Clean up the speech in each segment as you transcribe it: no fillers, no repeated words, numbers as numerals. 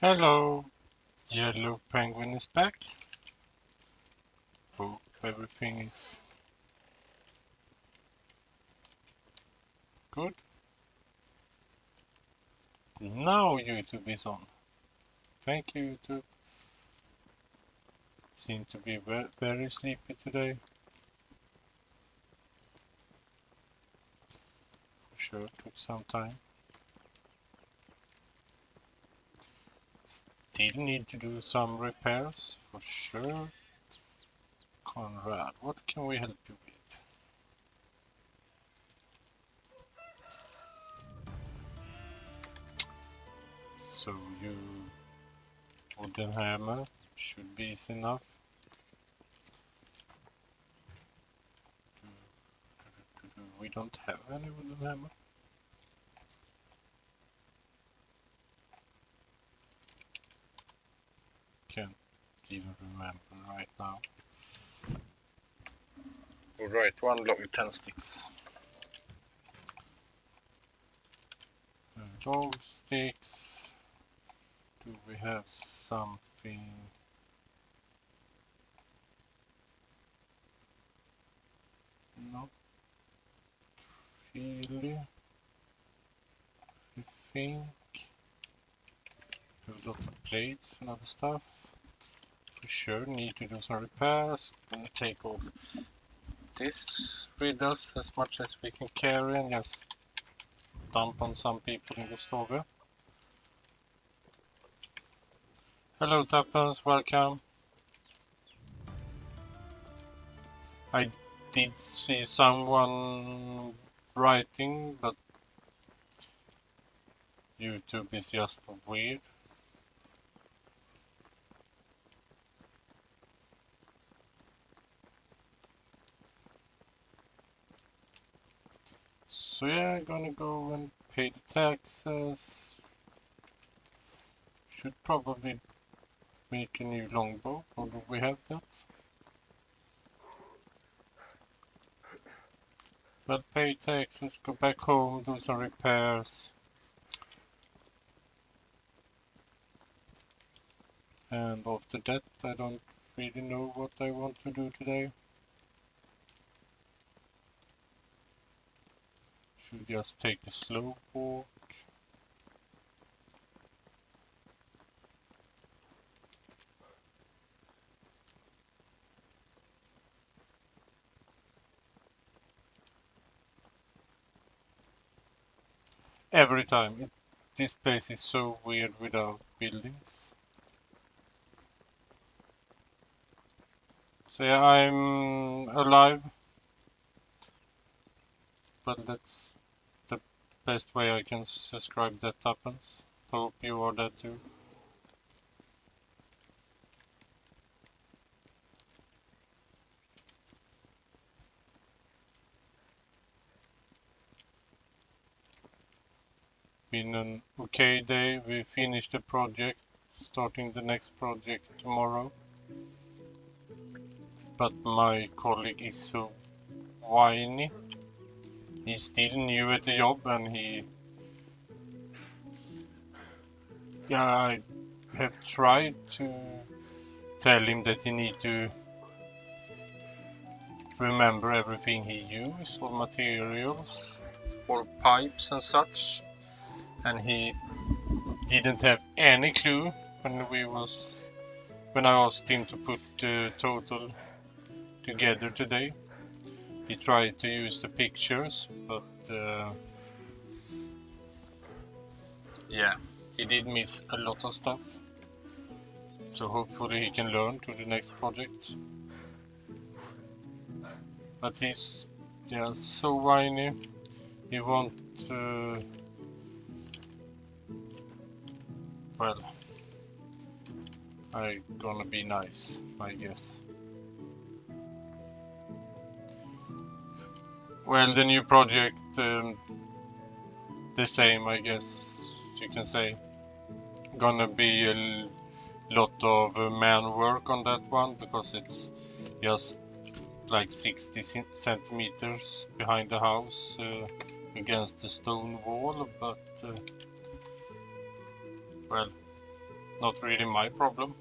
Hello, Yellow Penguin is back. Hope everything is good. Now YouTube is on. Thank you, YouTube. Seem to be very sleepy today. For sure, took some time. Still need to do some repairs, for sure. Conrad, what can we help you with? So you wooden hammer should be easy enough. We don't have any wooden hammer. Can't even remember right now. Alright, one log, 10 sticks. Log sticks. Do we have something? Not really. I think. Have a lot of plates and other stuff. For sure, need to do some repairs. Gonna take all this with us as much as we can carry and just dump on some people in Gustavia. Hello Tappens, welcome. I did see someone writing, but YouTube is just weird. So yeah, gonna go and pay the taxes. Should probably make a new longbow, or do we have that? Well, pay taxes, go back home, do some repairs. And after that, I don't really know what I want to do today. Should just take the slow walk. Every time. This place is so weird without buildings. So yeah, I'm alive. But that's the best way I can describe that happens. Hope you are that too. Been an okay day. We finished the project, starting the next project tomorrow. But my colleague is so whiny. He's still new at the job and I have tried to tell him that he need to remember everything he used, all materials, or pipes and such. And he didn't have any clue when I asked him to put the total together today. He tried to use the pictures, but yeah, he did miss a lot of stuff. So hopefully he can learn to the next project. But he's so whiny. He won't well, I'm gonna be nice, I guess. Well, the new project, the same, I guess you can say. Gonna be a lot of man work on that one because it's just like 60 centimeters behind the house against the stone wall, but well, not really my problem.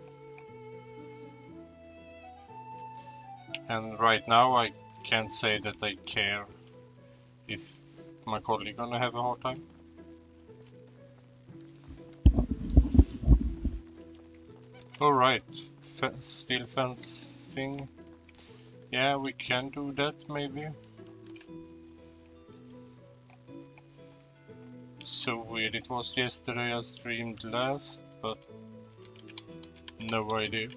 And right now I can't say that I care if my colleague gonna have a hard time. Alright, steel fencing. Yeah, we can do that maybe. So weird, it was yesterday I streamed last, but no idea.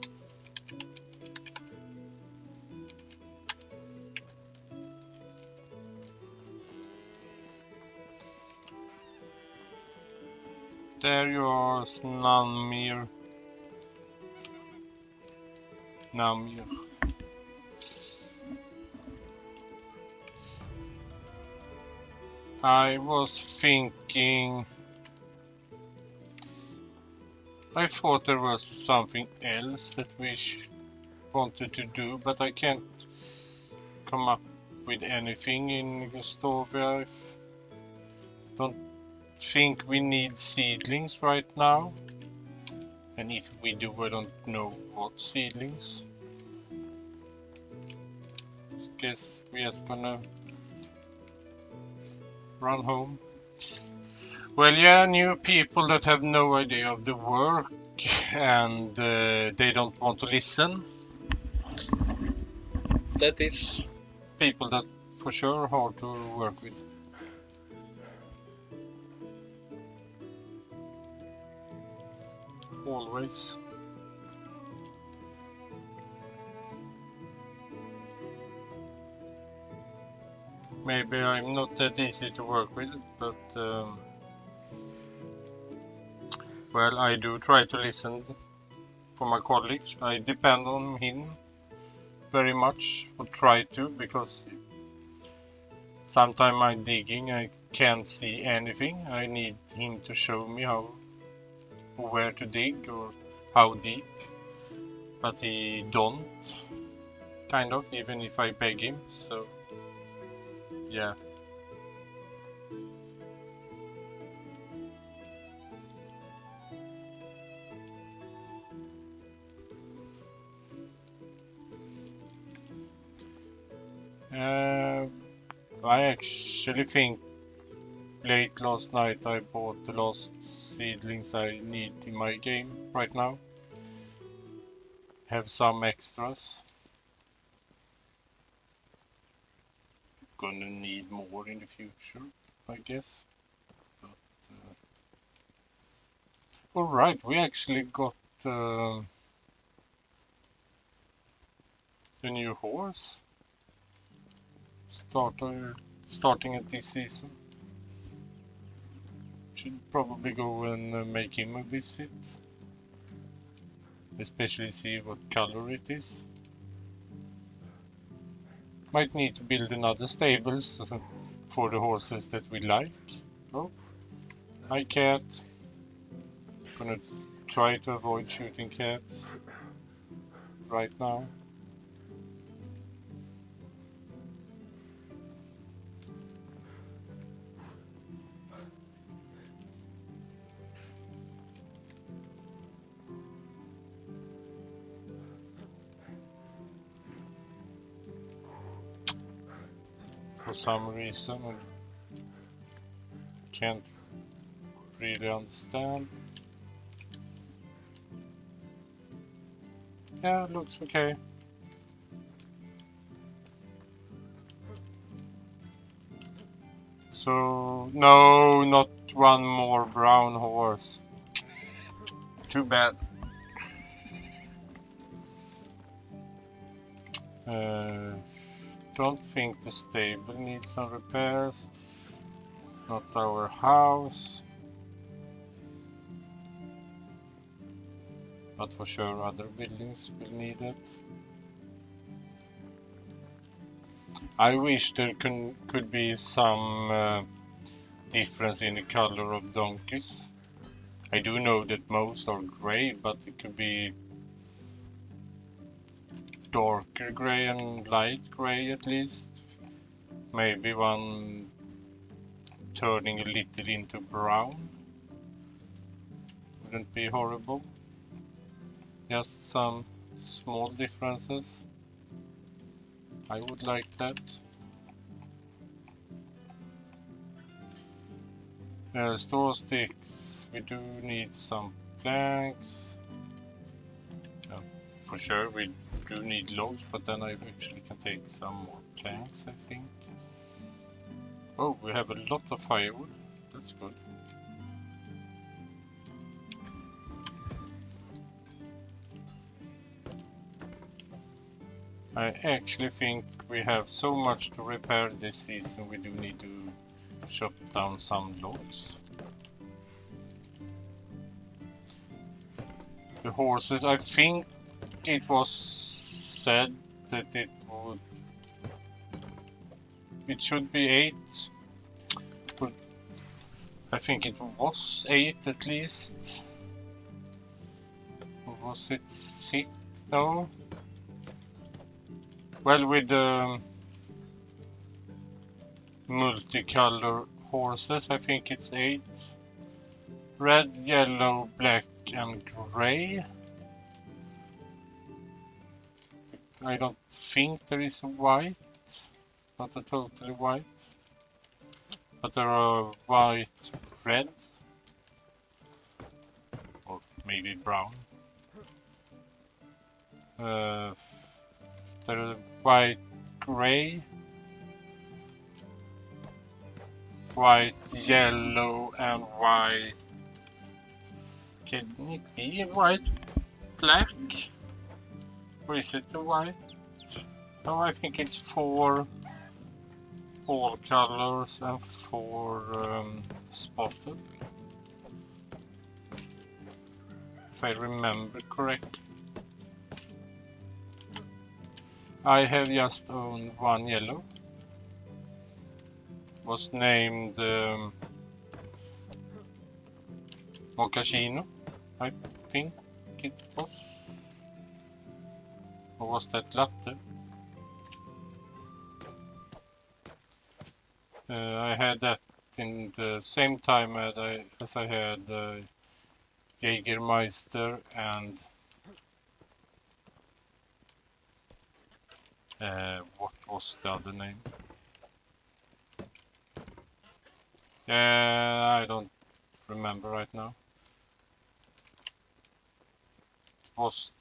There you are, Namir. I was thinking... I thought there was something else that we wanted to do, but I can't come up with anything in Gustavia. I don't think we need seedlings right now. And if we do, I don't know what seedlings. Guess we're just gonna run home. Well, yeah, new people that have no idea of the work and they don't want to listen. That is people that for sure are hard to work with. Always. Maybe I'm not that easy to work with, but well, I do try to listen for my colleagues. I depend on him very much, or try to, because sometimes I'm digging, I can't see anything. I need him to show me where to dig or how deep, but he don't, kind of, even if I beg him, so yeah. I actually think late last night I bought the last seedlings I need in my game right now. Have some extras. Gonna need more in the future, I guess. But, alright, we actually got a new horse. Starting at this season. Should probably go and make him a visit. Especially see what color it is. Might need to build another stables for the horses that we like. Oh, hi cat. Gonna try to avoid shooting cats right now. For some reason, I can't really understand. Yeah, looks okay. So, no, not one more brown horse. Too bad. Don't think the stable needs some repairs. Not our house. But for sure other buildings will need it. I wish there could be some difference in the color of donkeys. I do know that most are grey, but it could be darker grey and light grey at least. Maybe one turning a little into brown. Wouldn't be horrible. Just some small differences. I would like that. Store sticks. We do need some planks. For sure, we do need logs, but then I actually can take some more planks, I think. Oh, we have a lot of firewood. That's good. I actually think we have so much to repair this season, we do need to chop down some logs. The horses, I think it was said that it should be 8. But I think it was 8 at least. Or was it 6? No. Well, with the multicolor horses, I think it's 8. Red, yellow, black and gray. I don't think there is a white, not a totally white, but there are white, red, or maybe brown. There are white, gray, white, yellow and white. Can it be white, black? Or is it a white? No, I think it's 4 all colors and 4 spotted. If I remember correctly. I have just owned 1 yellow. Was named Mochaccino, I think it was. Or was that latte? I had that in the same time as I had Jägermeister and what was the other name? I don't remember right now. Was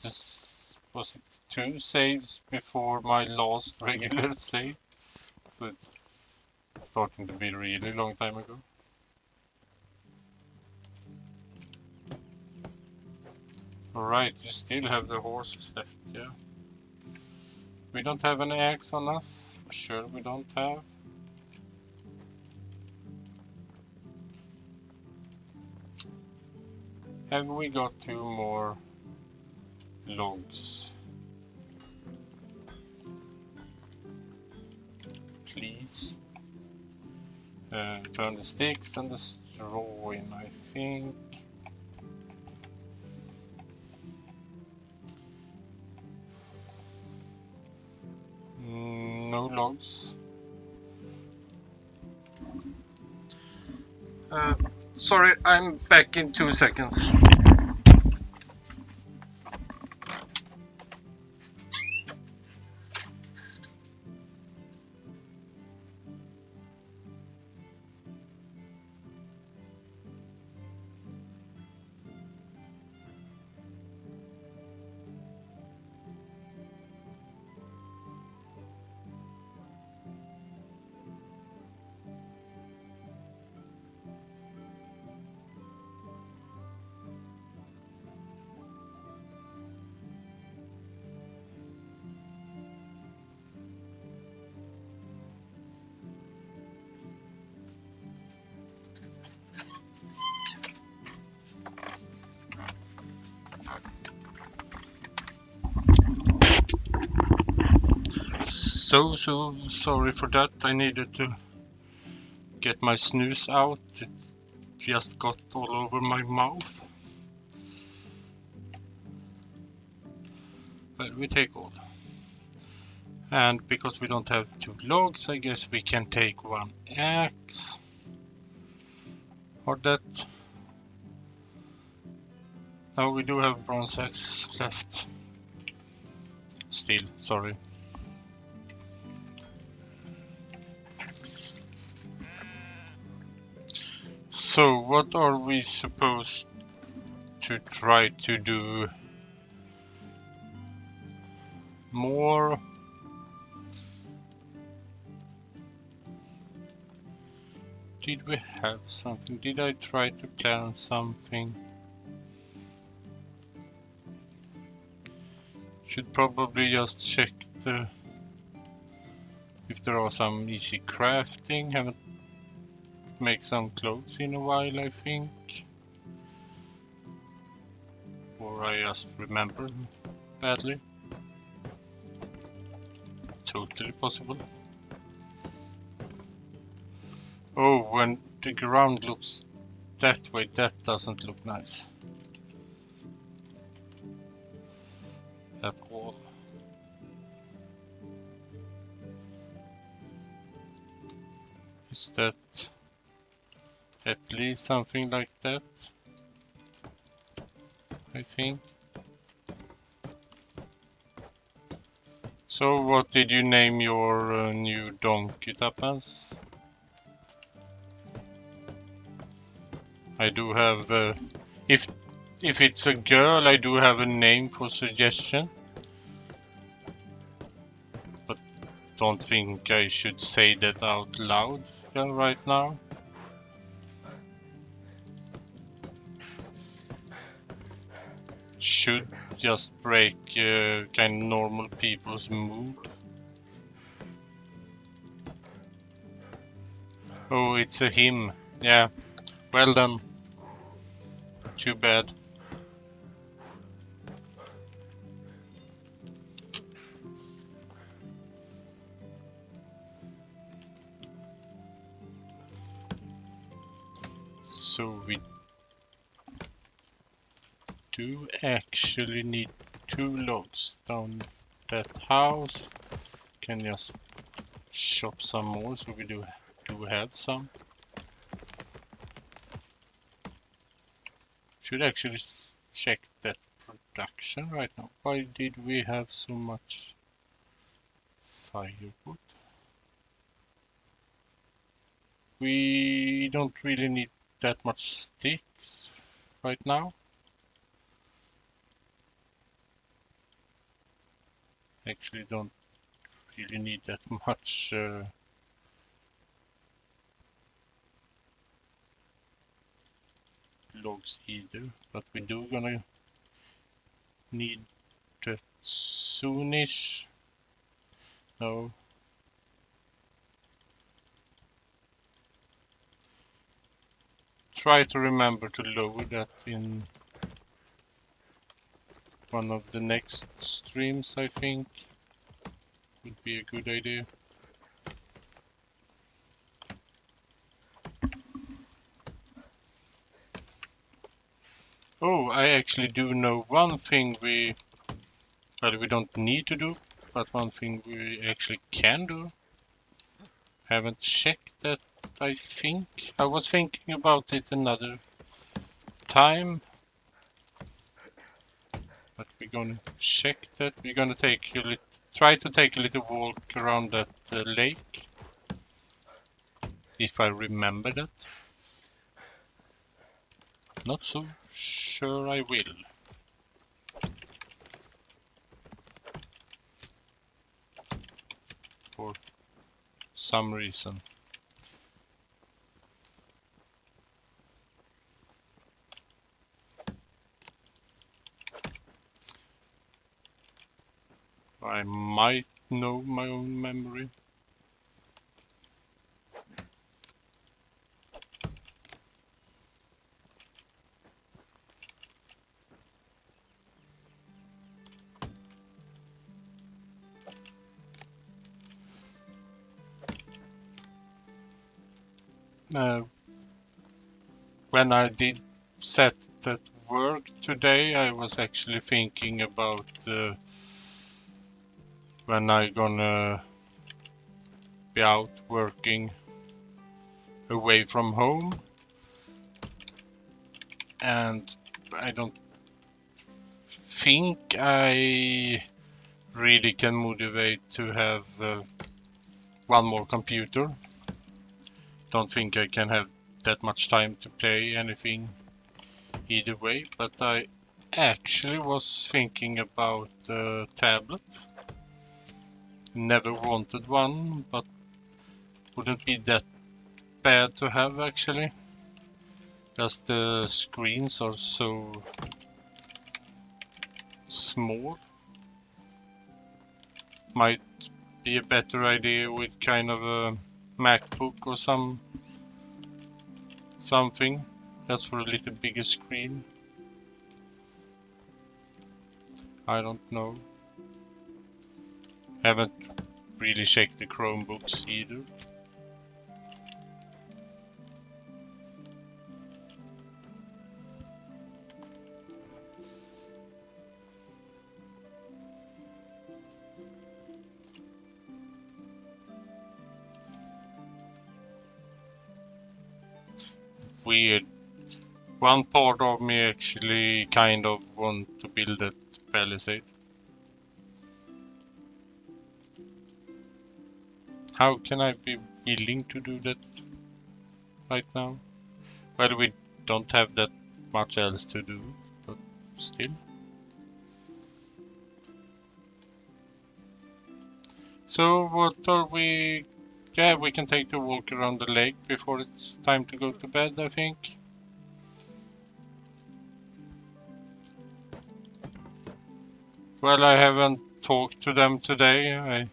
it 2 saves before my last regular save? So it's starting to be a really long time ago. Alright, you still have the horses left, yeah. We don't have an axe on us, for sure we don't have. Have we got 2 more logs? Please. Turn the sticks and the straw in, I think. No logs. Sorry, I'm back in 2 seconds. So sorry for that. I needed to get my snooze out. It just got all over my mouth. But we take all. And because we don't have 2 logs, I guess we can take 1 axe. Or that. Oh, we do have bronze axe left. Steel, sorry. So, what are we supposed to try to do? More? Did we have something? Did I try to plan something? Should probably just check if there are some easy crafting. Haven't made some clothes in a while, I think. Or I just remember badly. Totally possible. Oh, when the ground looks that way, that doesn't look nice. At all. Is that at least something like that? I think. So what did you name your new donkey, Tappans? I do have, if it's a girl, I do have a name for suggestion. But don't think I should say that out loud right now. Should just break kind of normal people's mood. Oh, it's a him. Yeah, well done. Too bad. So we do actually need 2 logs down that house. Can just chop some more, so we do have some. Should actually check that production right now. Why did we have so much firewood? We don't really need that much sticks right now. Actually don't really need that much logs either, but we do gonna need that soonish. No. Try to remember to load that in one of the next streams, I think. Would be a good idea. Oh, I actually do know one thing we don't need to do, but one thing we actually can do. Haven't checked that, I think. I was thinking about it another time, but we're gonna check that. We're gonna try to take a little walk around that lake, if I remember that. Not so sure I will. For some reason. I might know my own memory. When I did set that work today, I was actually thinking about when I gonna be out working away from home, and I don't think I really can motivate to have one more computer. Don't think I can have that much time to play anything either way, but I actually was thinking about a tablet. Never wanted one, but wouldn't be that bad to have actually. Just the screens are so small. Might be a better idea with kind of a MacBook or something. That's for a little bigger screen. I don't know. Haven't really checked the Chromebooks either. Weird. One part of me actually kind of want to build that palisade. How can I be willing to do that right now? Well, we don't have that much else to do, but still. So what are we... Yeah, we can take the walk around the lake before it's time to go to bed, I think. Well, I haven't talked to them today. I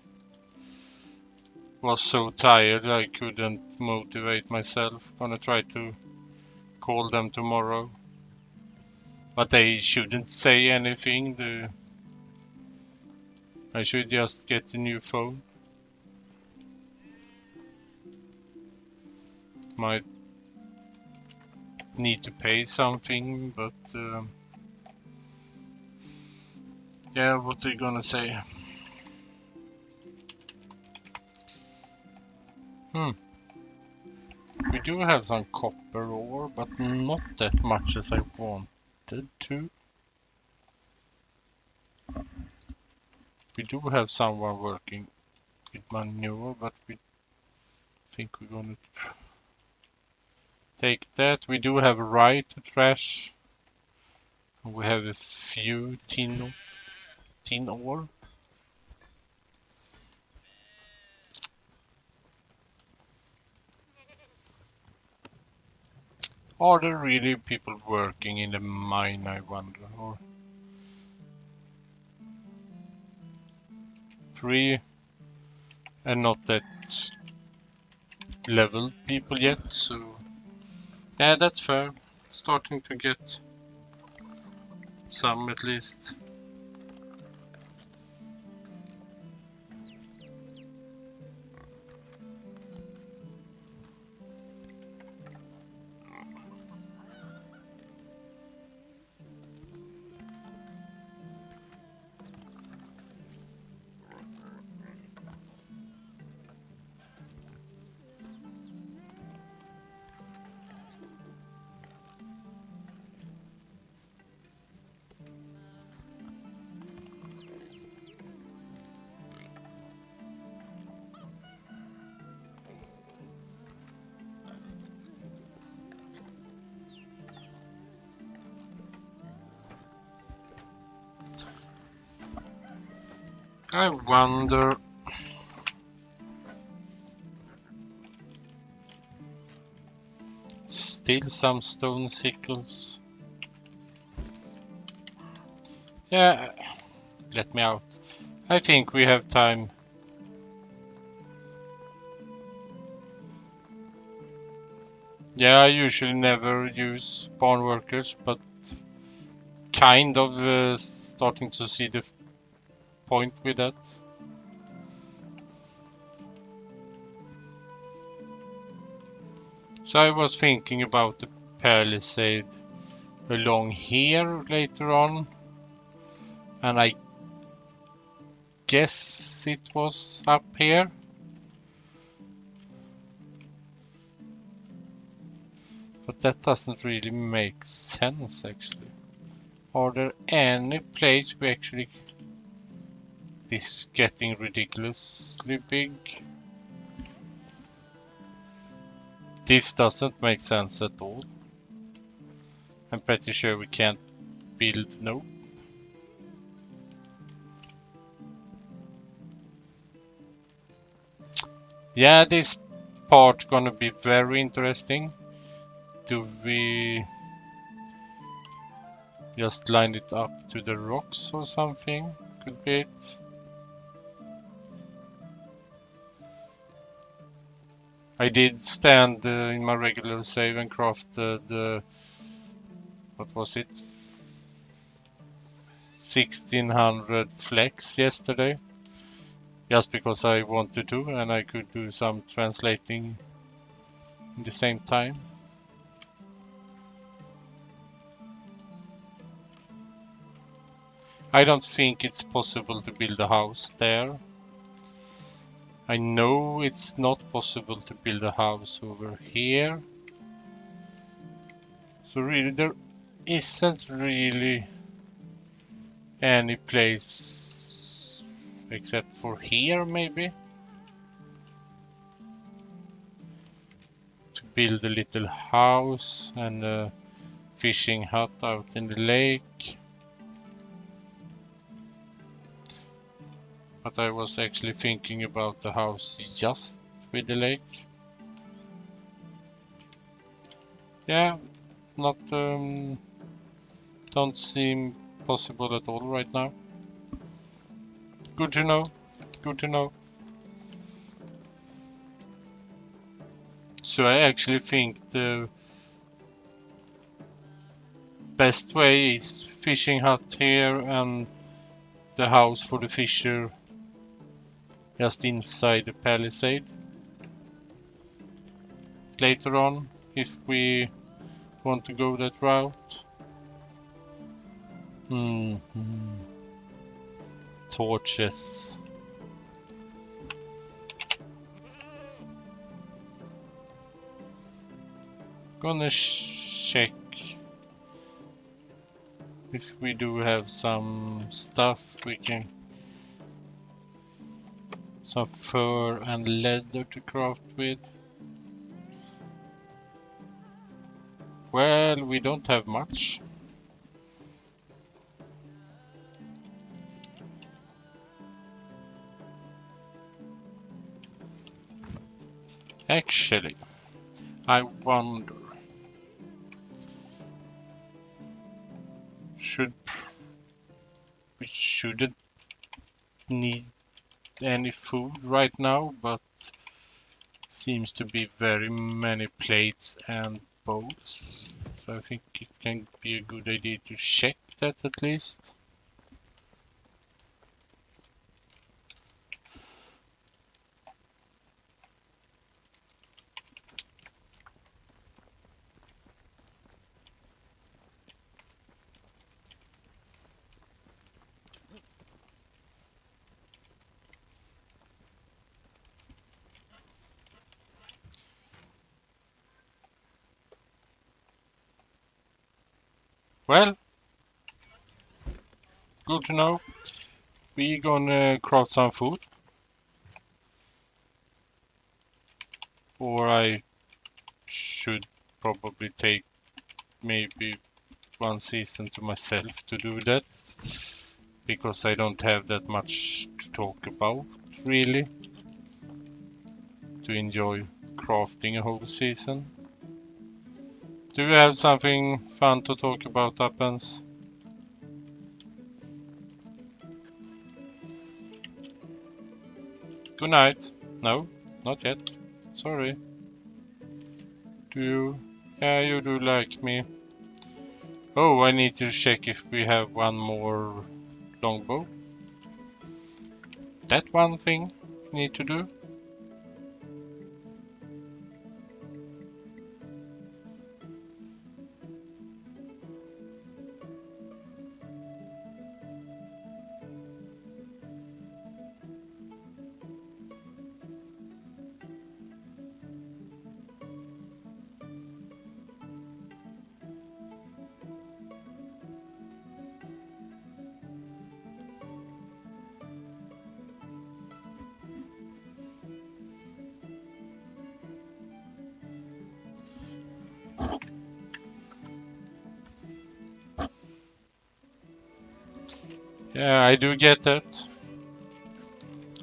was so tired I couldn't motivate myself. Gonna try to call them tomorrow. But they shouldn't say anything. I should just get a new phone. Might need to pay something, but yeah, what are you gonna say? We do have some copper ore, but not that much as I wanted to. We do have someone working with manure, but we think we're gonna take that. We do have a right to trash. We have a few tin ore. Are there really people working in the mine, I wonder? Or 3 and not that level people yet, so yeah, that's fair. Starting to get some at least. I wonder. Still some stone sickles. Yeah, let me out. I think we have time. Yeah, I usually never use barn workers, but kind of starting to see the point with that. So I was thinking about the palisade along here later on, and I guess it was up here. But that doesn't really make sense actually. Are there any place we actually... This is getting ridiculously big. This doesn't make sense at all. I'm pretty sure we can't build... No. Yeah, this part gonna be very interesting. Do we just line it up to the rocks or something? Could be it. I did stand in my regular save and craft the what was it? 1600 flex yesterday. Just because I wanted to, and I could do some translating at the same time. I don't think it's possible to build a house there. I know it's not possible to build a house over here. So really there isn't really any place except for here maybe to build a little house and a fishing hut out in the lake. But I was actually thinking about the house just with the lake. Yeah, not don't seem possible at all right now. Good to know. Good to know. So I actually think the best way is fishing hut here and the house for the fisher just inside the palisade. Later on, if we want to go that route. Torches. Gonna check if we do have some stuff we can... Some fur and leather to craft with. Well, we don't have much. Actually, I wonder... We shouldn't need any food right now, but seems to be very many plates and bowls. So I think it can be a good idea to check that at least. Well, good to know. We're gonna craft some food. Or I should probably take maybe one season to myself to do that. Because I don't have that much to talk about, really. To enjoy crafting a whole season. Do you have something fun to talk about, Appens? Good night. No, not yet. Sorry. Do you? Yeah, you do like me. Oh, I need to check if we have one more longbow. That one thing I need to do. Yeah, I do get that.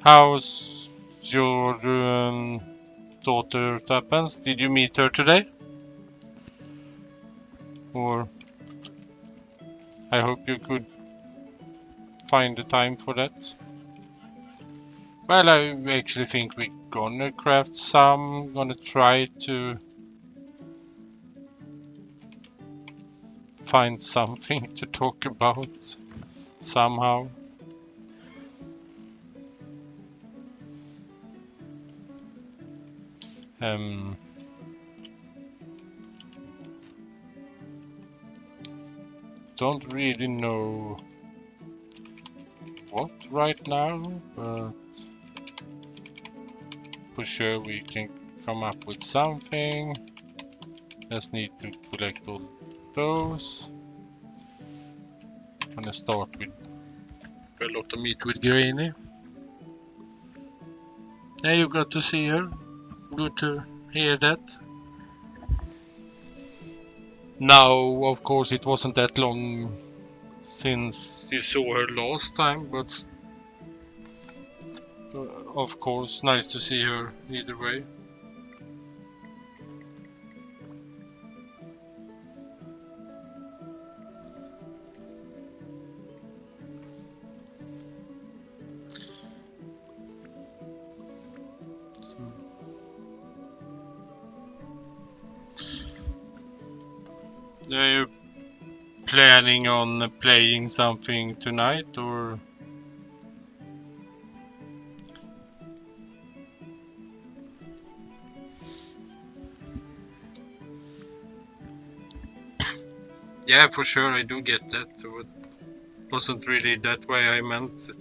How's your daughter Tappens? Did you meet her today? Or I hope you could find the time for that. Well, I actually think we're gonna craft some. Gonna try to find something to talk about somehow. Don't really know what right now, but for sure we can come up with something. Just need to collect all those. I'm gonna start with a lot of meat with Granny. Yeah, you got to see her. Good to hear that. Now, of course, it wasn't that long since you saw her last time, but of course, nice to see her either way. Are you planning on playing something tonight, or? Yeah, for sure, I do get that. It wasn't really that way I meant it.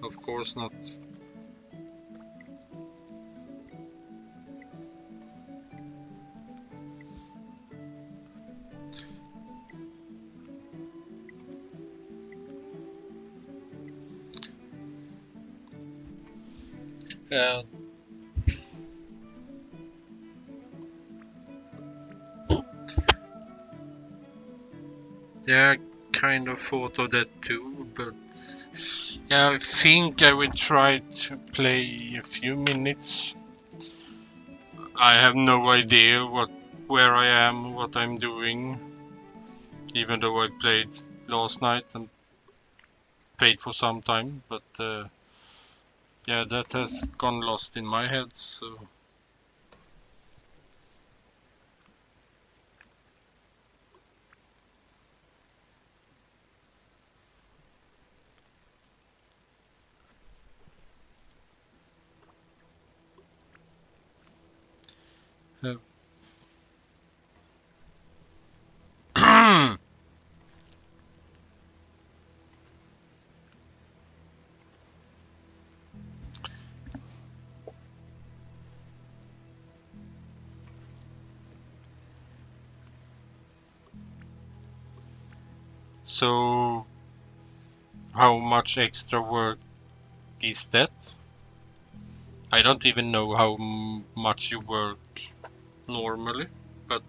Of course not. Uh, yeah, kind of thought of that too, but yeah, I think I will try to play a few minutes. I have no idea where I am, what I'm doing, even though I played last night and played for some time, but yeah, that has gone lost in my head, so so how much extra work is that? I don't even know how much you work normally, but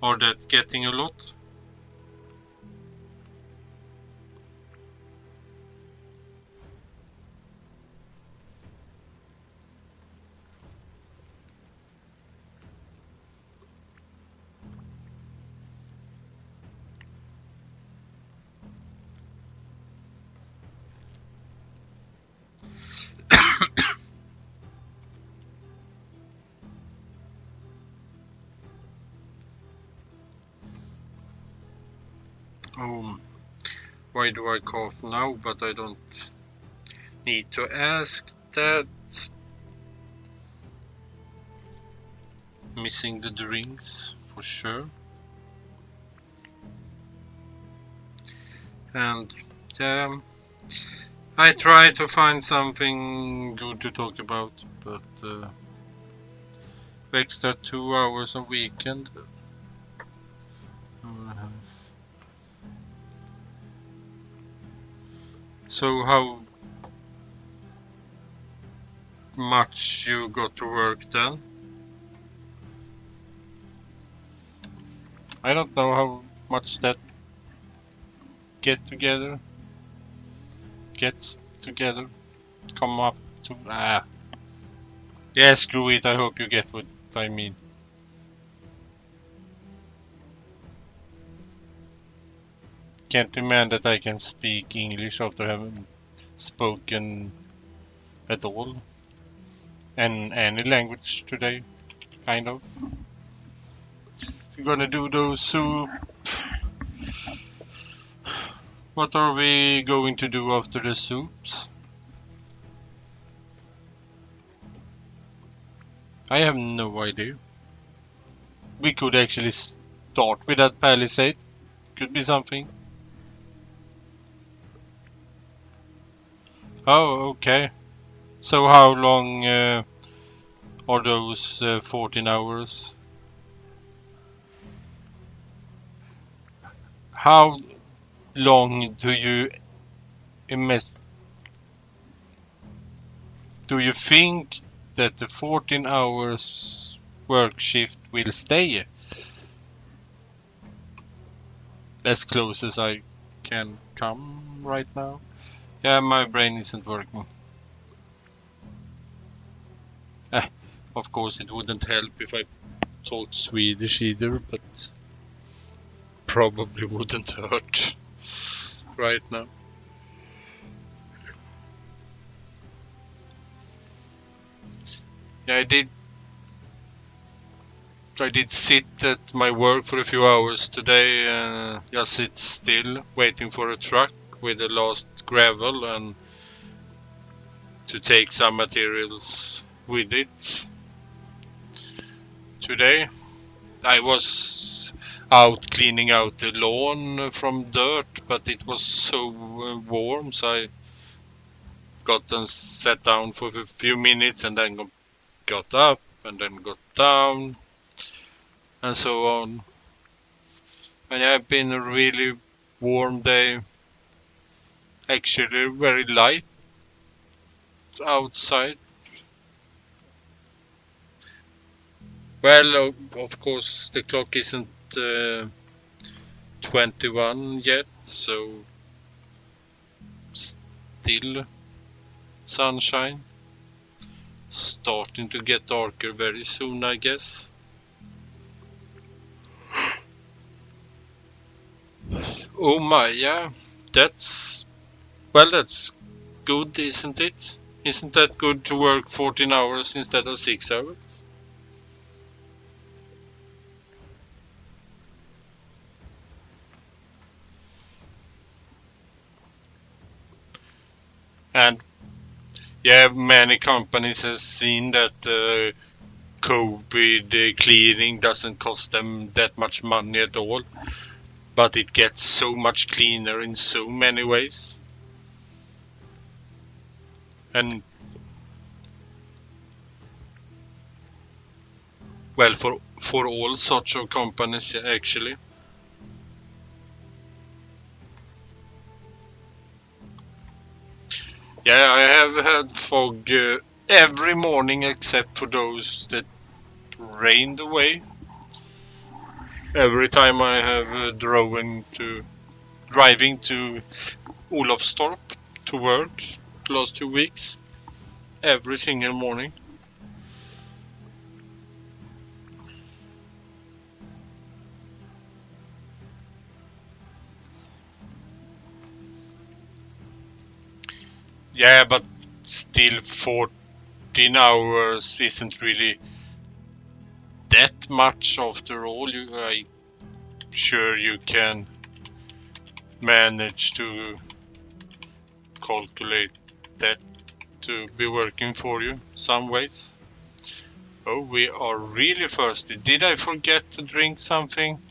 are that getting a lot? Oh, why do I cough now? But I don't need to ask that. Missing the drinks for sure. And yeah, I try to find something good to talk about, but extra 2 hours a weekend. So how much you got to work then? I don't know how much that gets together. Come up to yeah, screw it. I hope you get what I mean. Can't demand that I can speak English after having spoken at all. And any language today, kind of. We're gonna do those soup. What are we going to do after the soups? I have no idea. We could actually start with that palisade. Could be something. Oh, okay. So how long are those 14 hours? How long do you think that the 14 hours work shift will stay? As close as I can come right now. Yeah, my brain isn't working. Of course, it wouldn't help if I taught Swedish either, but probably wouldn't hurt right now. Yeah, I did sit at my work for a few hours today. Just sit still, waiting for a truck with the last gravel and to take some materials with it. Today, I was out cleaning out the lawn from dirt, but it was so warm, so I got and sat down for a few minutes and then got up and then got down and so on. And yeah, it's been a really warm day, actually very light outside. Well, of course the clock isn't 21 yet, so still sunshine. Starting to get darker very soon, I guess. Oh my, yeah, that's that's good, isn't it? Isn't that good to work 14 hours instead of 6 hours? And yeah, many companies have seen that COVID cleaning doesn't cost them that much money at all, but it gets so much cleaner in so many ways. And well, for all sorts of companies actually. Yeah, I have had fog every morning except for those that rained away. Every time I have driving to Olofstorp to work the last 2 weeks, every single morning. Yeah, but still 14 hours isn't really that much after all. I'm sure you can manage to calculate that to be working for you some ways. Oh, we are really thirsty. Did I forget to drink something?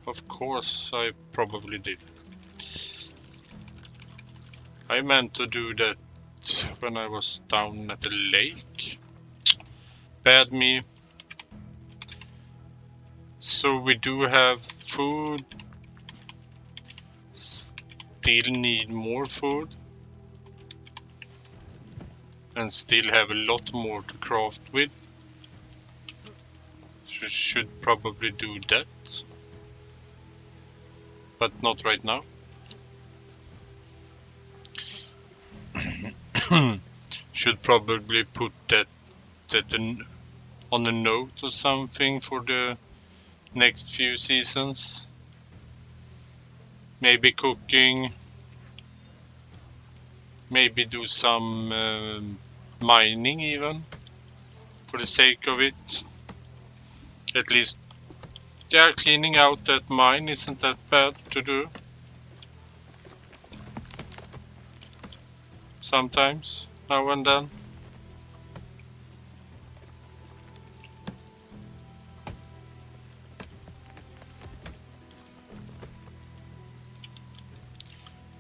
Of course, I probably did. I meant to do that when I was down at the lake. Bad me. So we do have food. Still need more food. And still have a lot more to craft with. should probably do that. But not right now. Should probably put that on a note or something for the next few seasons. Maybe cooking. Maybe do some mining even, for the sake of it. At least, yeah, cleaning out that mine isn't that bad to do. Sometimes, now and then.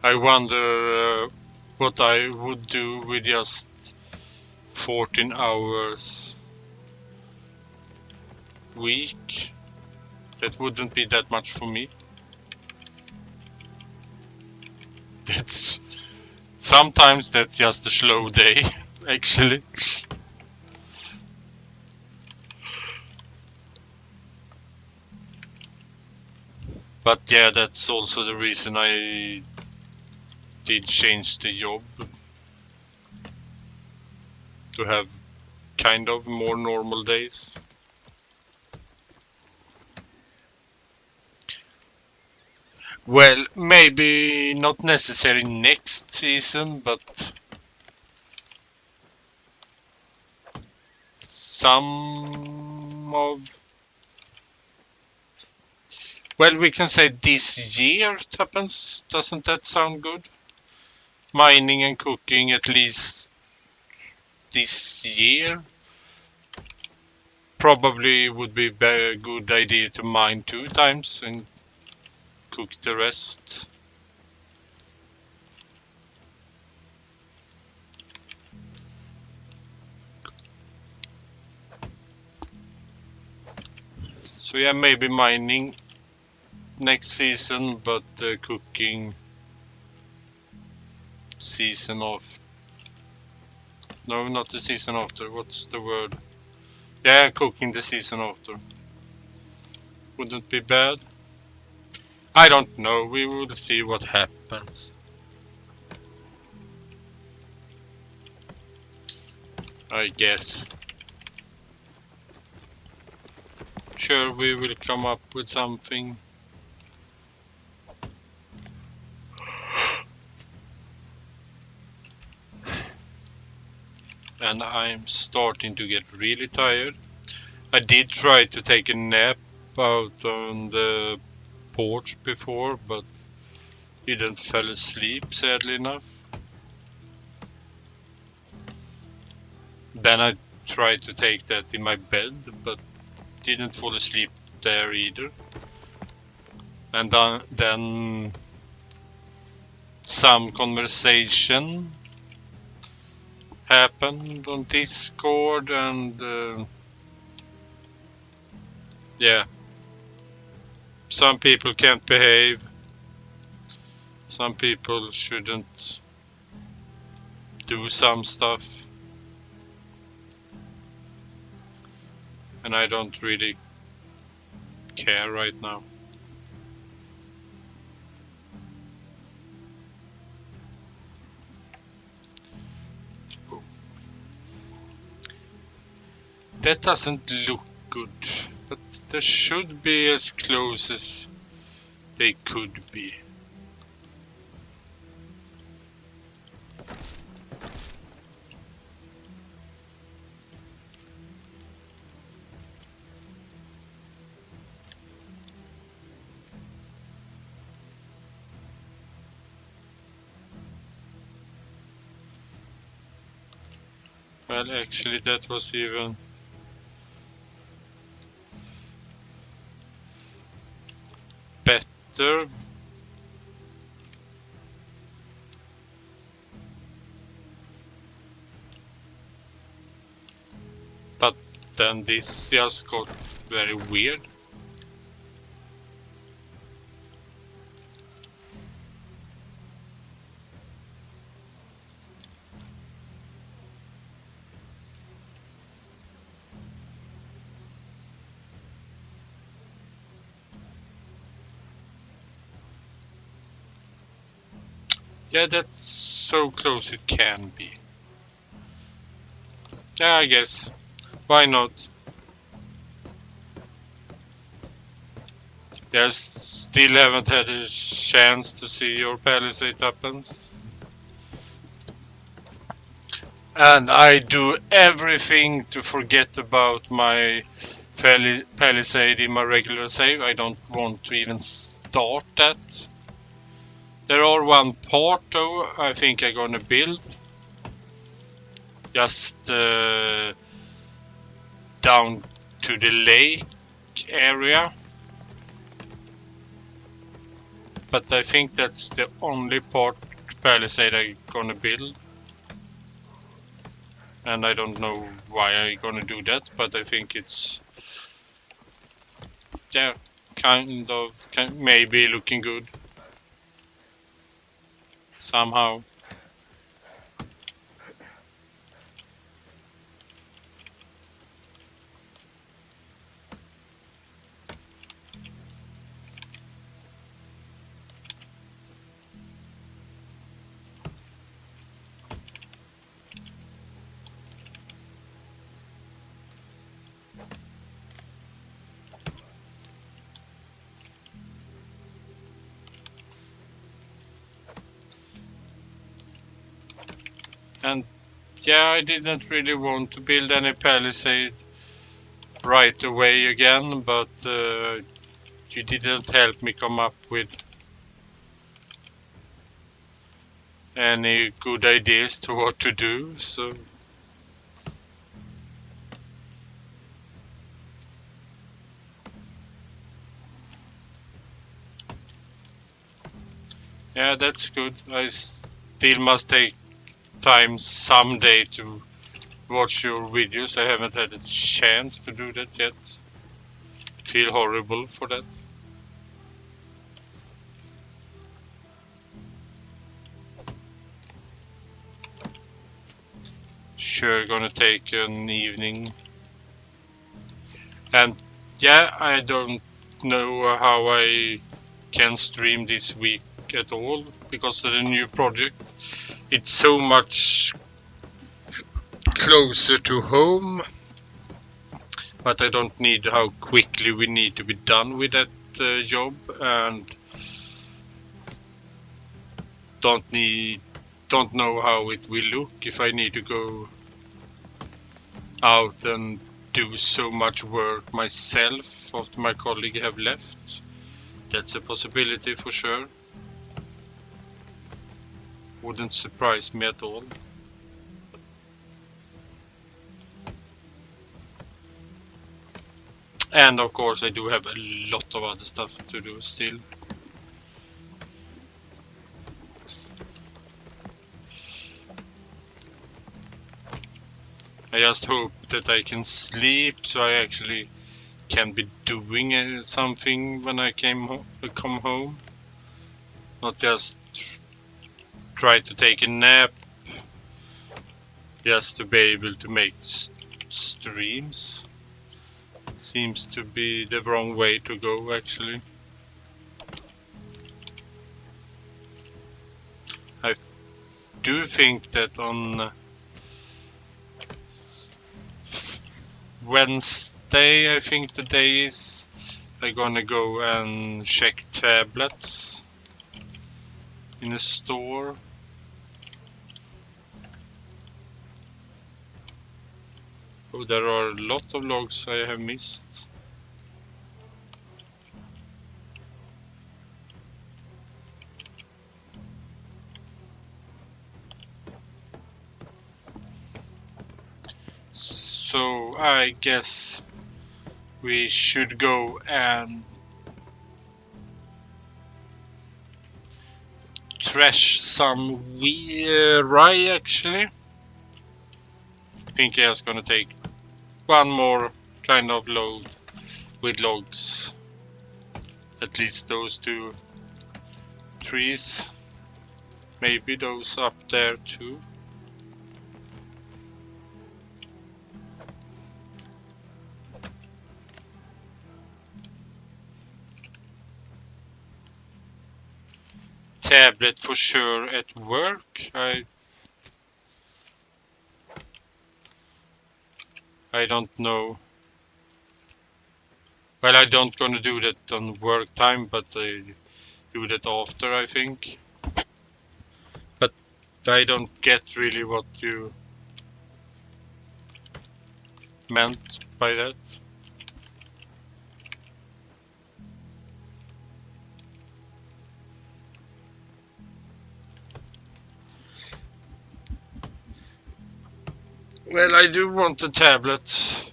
I wonder what I would do with just 14 hours week. That wouldn't be that much for me. Sometimes that's just a slow day, actually. But yeah, that's also the reason I did change the job, to have kind of more normal days. Well, maybe not necessarily next season, but some of... Well, we can say this year it happens. Doesn't that sound good? Mining and cooking at least this year. Probably would be a good idea to mine 2 times and cook the rest. So yeah, maybe mining next season, but cooking season off. No, not the season after. What's the word? Yeah, cooking the season after. Wouldn't be bad. I don't know. We will see what happens. I guess. Sure, we will come up with something. And I'm starting to get really tired. I did try to take a nap out on the porch before, but didn't fall asleep, sadly enough. Then I tried to take that in my bed, but didn't fall asleep there either. And then some conversation happened on Discord, and yeah, some people can't behave. Some people shouldn't do some stuff. And I don't really care right now. That doesn't look good, but they should be as close as they could be. Well, actually, that was even better. But then this just got very weird. Yeah, that's so close it can be. Yeah, I guess. Why not? Yes, still haven't had a chance to see your palisade happens. And I do everything to forget about my palisade in my regular save. I don't want to even start that. There are one part though I think I'm gonna build. Just down to the lake area. But I think that's the only part palisade I'm gonna build. And I don't know why I'm gonna do that, but I think it's, yeah, maybe looking good somehow. And yeah, I didn't really want to build any palisade right away again, but you didn't help me come up with any good ideas to what to do, so yeah, that's good. I still must take time someday to watch your videos. I haven't had a chance to do that yet. Feel horrible for that. Sure, gonna take an evening. And yeah, I don't know how I can stream this week at all because of the new project. It's so much closer to home, but I don't need how quickly we need to be done with that job, and don't know how it will look if I need to go out and do so much work myself after my colleague have left. That's a possibility for sure. Wouldn't surprise me at all. And of course I do have a lot of other stuff to do still. I just hope that I can sleep so I actually can be doing something when I come home. Not just try to take a nap just to be able to make streams. Seems to be the wrong way to go actually. I do think that on Wednesday, I think the day is, I'm gonna go and check tablets in a store. Oh, there are a lot of logs I have missed. So I guess we should go and trash some rye actually. I think I was gonna take one more kind of load with logs. At least those two trees. Maybe those up there too. tablet for sure at work. I don't know. Well, I don't gonna do that on work time, but I do that after, I think. But I don't get really what you meant by that. Well, I do want a tablet.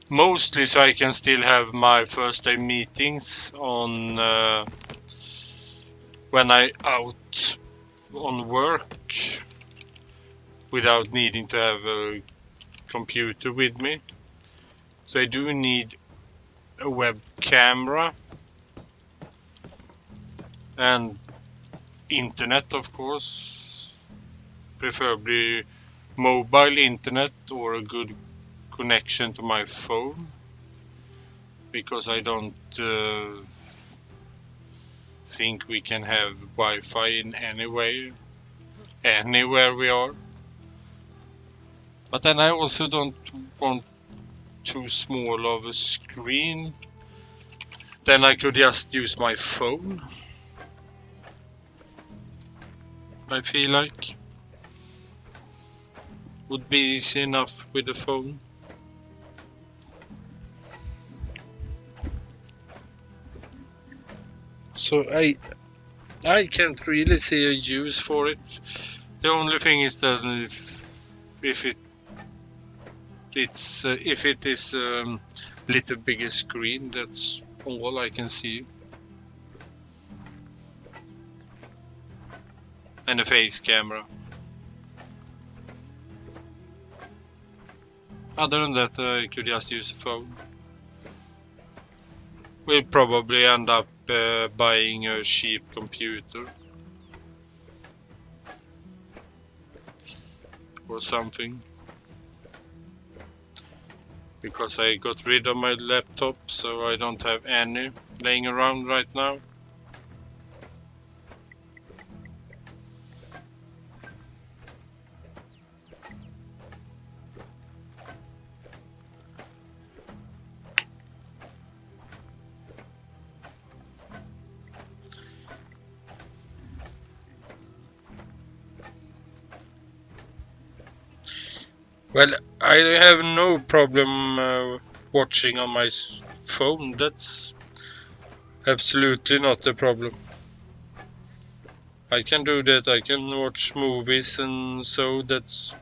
Mostly so I can still have my first day meetings on when I out on work without needing to have a computer with me. So I do need a web camera and internet, of course, preferably mobile internet or a good connection to my phone, because I don't think we can have Wi-Fi in any way, anywhere we are. But then I also don't want too small of a screen. Then I could just use my phone, I feel like. Would be easy enough with the phone. So I can't really see a use for it. The only thing is that if it is little bigger screen, that's all I can see. And a face camera. Other than that, I could just use a phone. We'll probably end up buying a cheap computer or something, because I got rid of my laptop, so I don't have any laying around right now. Well, I have no problem watching on my phone. That's absolutely not a problem. I can do that. I can watch movies, and so that's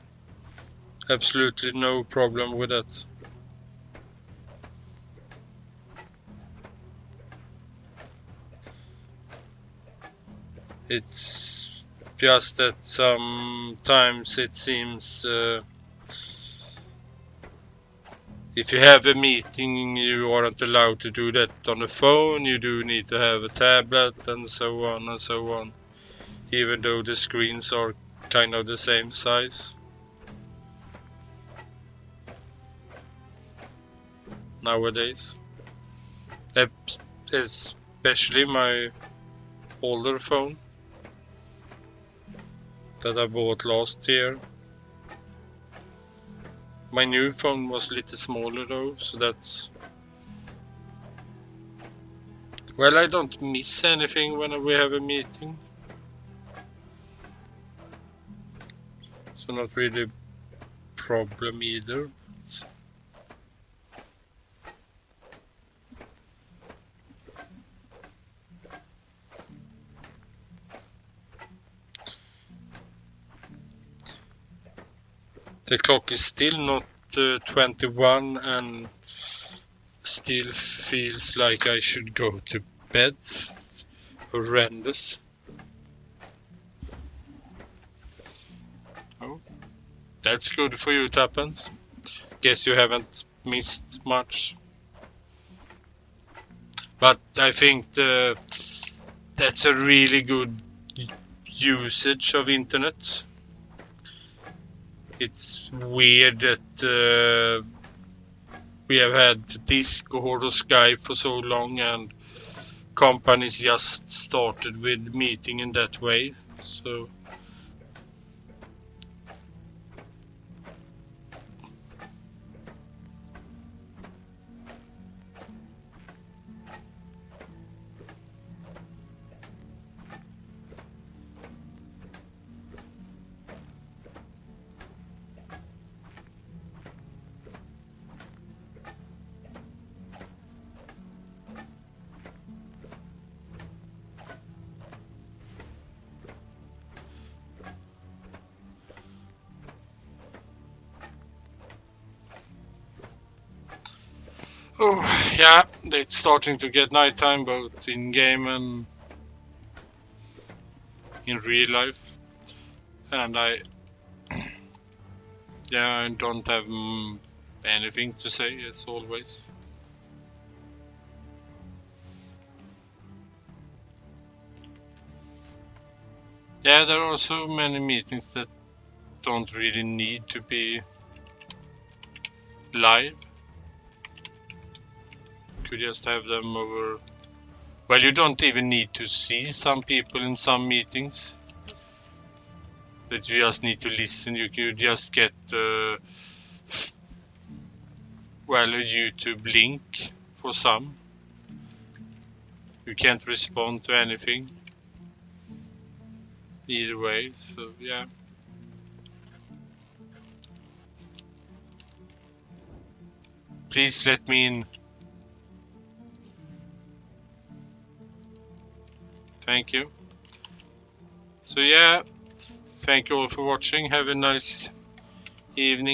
absolutely no problem with that. It's just that sometimes it seems if you have a meeting, you aren't allowed to do that on the phone. You do need to have a tablet and so on and so on, even though the screens are kind of the same size nowadays. Especially my older phone that I bought last year. My new phone was a little smaller though, so that's... Well, I don't miss anything when we have a meeting. So not really a problem either. The clock is still not 21 and still feels like I should go to bed. It's horrendous. Oh, that's good for you, Tappens. Guess you haven't missed much. But I think that's a really good usage of internet. It's weird that we have had Discord or Skype for so long, and companies just started with meeting in that way. So oh yeah, it's starting to get nighttime both in game and in real life, and I don't have anything to say as always. Yeah, there are so many meetings that don't really need to be live. Could just have them over. Well, you don't even need to see some people in some meetings. But you just need to listen. You could just get well, a YouTube link for some. You can't respond to anything either way. So yeah. Please let me in. Thank you. So yeah, thank you all for watching. Have a nice evening.